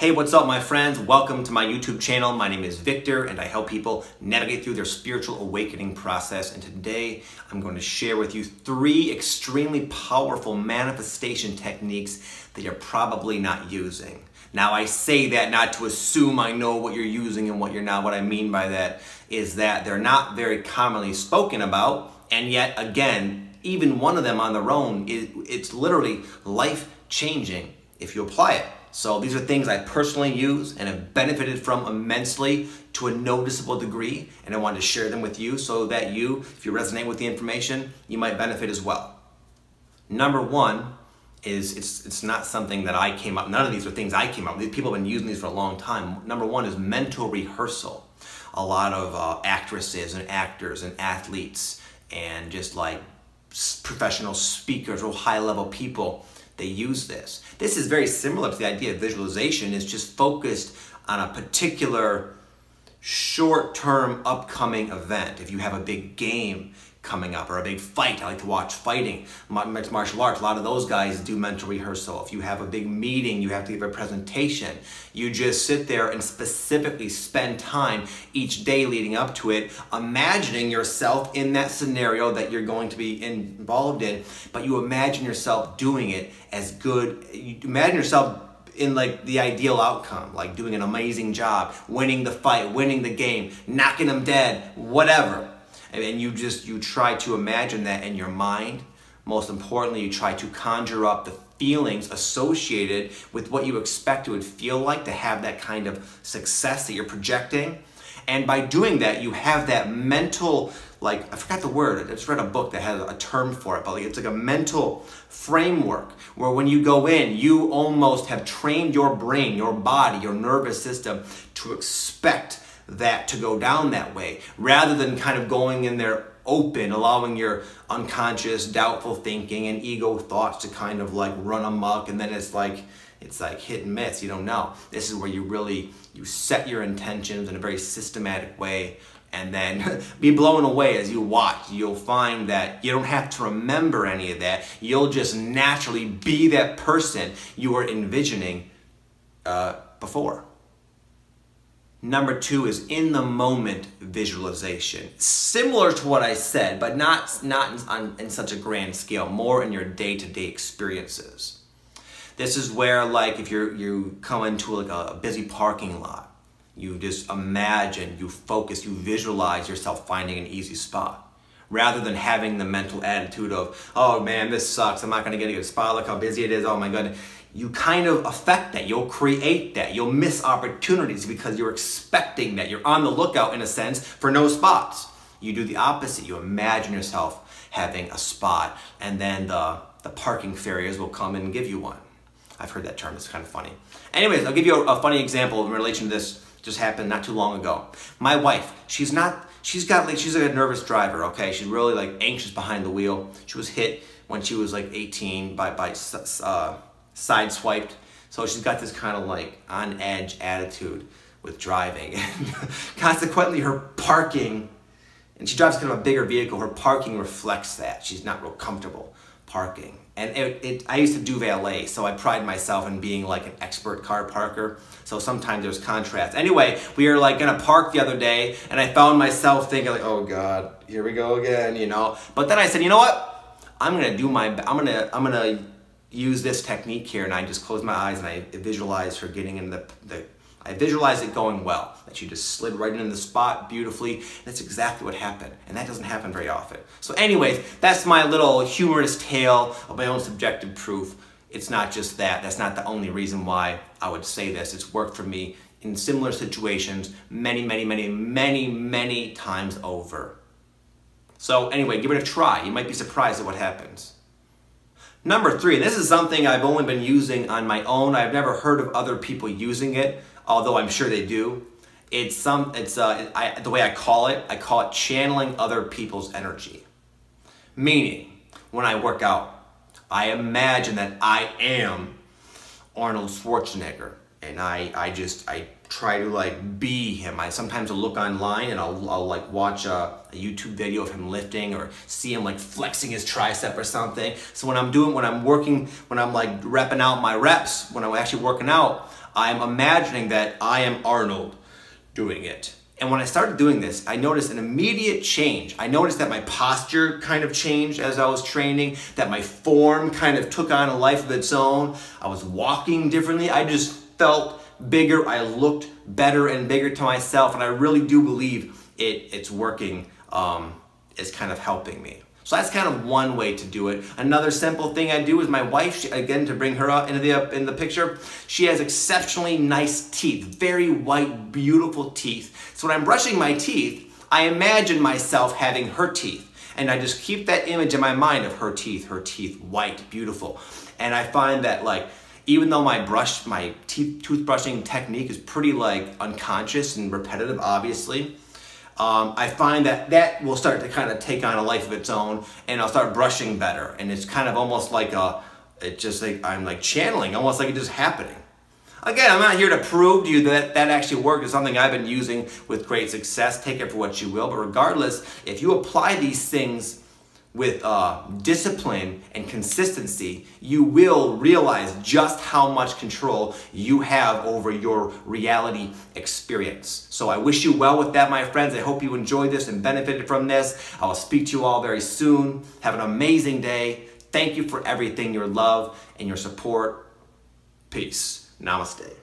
Hey, what's up my friends? Welcome to my YouTube channel. My name is Victor and I help people navigate through their spiritual awakening process. And today I'm going to share with you 3 extremely powerful manifestation techniques that you're probably not using. Now I say that not to assume I know what you're using and what you're not. What I mean by that is that they're not very commonly spoken about, and yet again, even one of them on their own, it's literally life-changing if you apply it. So these are things I personally use and have benefited from immensely to a noticeable degree, and I wanted to share them with you so that you, if you resonate with the information, you might benefit as well. Number 1 is, it's not something that I came up, none of these are things I came up with. People have been using these for a long time. Number 1 is mental rehearsal. A lot of actresses and actors and athletes and just like professional speakers, real high-level people, they use this. This is very similar to the idea of visualization. It's just focused on a particular short-term upcoming event. If you have a big game coming up or a big fight, I like to watch fighting, mixed martial arts, a lot of those guys do mental rehearsal. If you have a big meeting, you have to give a presentation, you just sit there and specifically spend time each day leading up to it, imagining yourself in that scenario that you're going to be involved in, but you imagine yourself doing it as good, you imagine yourself in like the ideal outcome, like doing an amazing job, winning the fight, winning the game, knocking them dead, whatever. And you try to imagine that in your mind. Most importantly, you try to conjure up the feelings associated with what you expect it would feel like to have that kind of success that you're projecting. And by doing that, you have that mental, like, I forgot the word, I just read a book that has a term for it, but like, it's like a mental framework where when you go in, you almost have trained your brain, your body, your nervous system to expect that to go down that way, rather than kind of going in there open, allowing your unconscious, doubtful thinking and ego thoughts to kind of like run amok, and then it's like hit and miss, you don't know. This is where you set your intentions in a very systematic way, and then be blown away as you watch. You'll find that you don't have to remember any of that. You'll just naturally be that person you were envisioning before. Number 2 is in the moment visualization. Similar to what I said, but not in such a grand scale, more in your day-to-day experiences. This is where, like, if you come into like a busy parking lot, you just imagine, you focus, you visualize yourself finding an easy spot, rather than having the mental attitude of, oh man, this sucks, I'm not gonna get a good spot, look how busy it is, oh my goodness. You kind of affect that, you'll create that, you'll miss opportunities because you're expecting that, you're on the lookout in a sense for no spots. You do the opposite, you imagine yourself having a spot, and then the parking farriers will come and give you one. I've heard that term, it's kind of funny. Anyways, I'll give you a funny example in relation to this. Just happened not too long ago. My wife, she's a nervous driver, okay? She's really like anxious behind the wheel. She was hit when she was like 18 by sideswiped. So she's got this kind of like on edge attitude with driving. Consequently, her parking, and she drives kind of a bigger vehicle, her parking reflects that. She's not real comfortable parking. And I used to do valet, so I pride myself in being like an expert car parker. So sometimes there's contrast. Anyway, we were like gonna park the other day, and I found myself thinking like, oh God, here we go again, you know? But then I said, you know what? I'm gonna use this technique here, and I just close my eyes and I visualize her getting in I visualize it going well, that she just slid right in the spot beautifully. That's exactly what happened, and that doesn't happen very often. So anyways, that's my little humorous tale of my own subjective proof. It's not just that. That's not the only reason why I would say this. It's worked for me in similar situations many, many, many, many, many times over. So anyway, give it a try. You might be surprised at what happens. Number 3, and this is something I've only been using on my own. I've never heard of other people using it, although I'm sure they do. The way I call it channeling other people's energy. Meaning, when I work out, I imagine that I am Arnold Schwarzenegger, and I try to like be him. I sometimes will look online and I'll like watch a YouTube video of him lifting, or see him like flexing his tricep or something. So when I'm like repping out my reps, when I'm actually working out, I'm imagining that I am Arnold doing it. And when I started doing this, I noticed an immediate change. I noticed that my posture kind of changed as I was training, that my form kind of took on a life of its own. I was walking differently. I just felt bigger. I looked better and bigger to myself. And I really do believe it's working. It's kind of helping me. So that's kind of one way to do it. Another simple thing I do is my wife, again, to bring her up in the picture, she has exceptionally nice teeth, very white, beautiful teeth. So when I'm brushing my teeth, I imagine myself having her teeth. And I just keep that image in my mind of her teeth, white, beautiful. And I find that, like, even though my toothbrushing technique is pretty like unconscious and repetitive, obviously, I find that will start to kind of take on a life of its own, and I'll start brushing better. And it's kind of almost like I'm like channeling, almost like it's just happening. Again, I'm not here to prove to you that actually works. It's something I've been using with great success. Take it for what you will. But regardless, if you apply these things with discipline and consistency, you will realize just how much control you have over your reality experience. So I wish you well with that, my friends. I hope you enjoyed this and benefited from this. I will speak to you all very soon. Have an amazing day. Thank you for everything, your love and your support. Peace. Namaste.